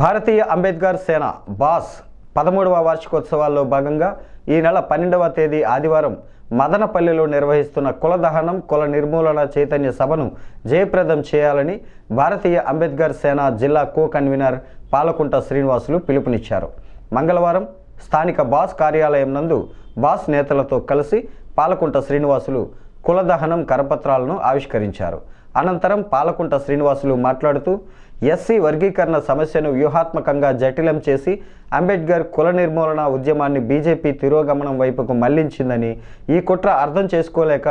భారతీయ అంబేద్కర్ సేన బాస్ 13వ వార్షికోత్సవాల్లో భాగంగా ఈ నెల 12వ తేదీ ఆదివారం మదనపల్లిలో నిర్వహిస్తున్న కుల దహనం కుల నిర్మూలన చైతన్య సభను జయప్రదం చేయాలని భారతీయ అంబేద్కర్ సేన జిల్లా కో-కన్వీనర్ పాలకుంట శ్రీనివాసులు పిలుపునిచ్చారు. మంగళవారం స్థానిక బాస్ కార్యాలయం నందు బాస్ నేతలతో కలిసి పాలకుంట శ్రీనివాసులు కుల దహనం కరపత్రాలను ఆవిష్కరించారు. అనంతరం పాలకుంట శ్రీనివాసులు మాట్లాడుతూ ఎస్సీ వర్గీకరణ సమస్యను వ్యూహాత్మకంగా జటిలం చేసి అంబేద్కర్ కుల నిర్మూలన ఉద్యమాన్ని బీజేపీ తిరోగమనం వైపుకు మళ్లించిందని, ఈ కుట్ర అర్థం చేసుకోలేక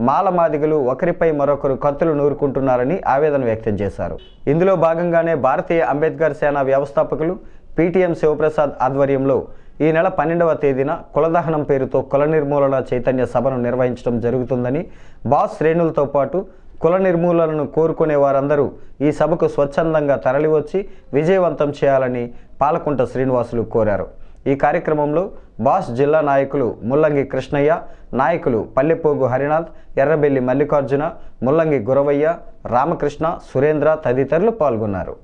మాలమాదిగలు ఒకరిపై మరొకరు కత్తులు నూరుకుంటున్నారని ఆవేదన వ్యక్తం చేశారు. ఇందులో భాగంగానే భారతీయ అంబేద్కర్ సేన వ్యవస్థాపకులు పీటీఎం శివప్రసాద్ ఆధ్వర్యంలో ఈ నెల 12వ తేదీన కులదహనం పేరుతో కుల నిర్మూలన చైతన్య సభను నిర్వహించడం జరుగుతుందని, బాస్ శ్రేణులతో పాటు కుల నిర్మూలనను కోరుకునే వారందరూ ఈ సభకు స్వచ్ఛందంగా తరలివచ్చి విజయవంతం చేయాలని పాలకుంట శ్రీనివాసులు కోరారు. ఈ కార్యక్రమంలో బాస్ జిల్లా నాయకులు ముల్లంగి కృష్ణయ్య, నాయకులు పల్లెపోగు హరినాథ్, ఎర్రబెల్లి మల్లికార్జున, ముల్లంగి గురవయ్య, రామకృష్ణ, సురేంద్ర తదితరులు పాల్గొన్నారు.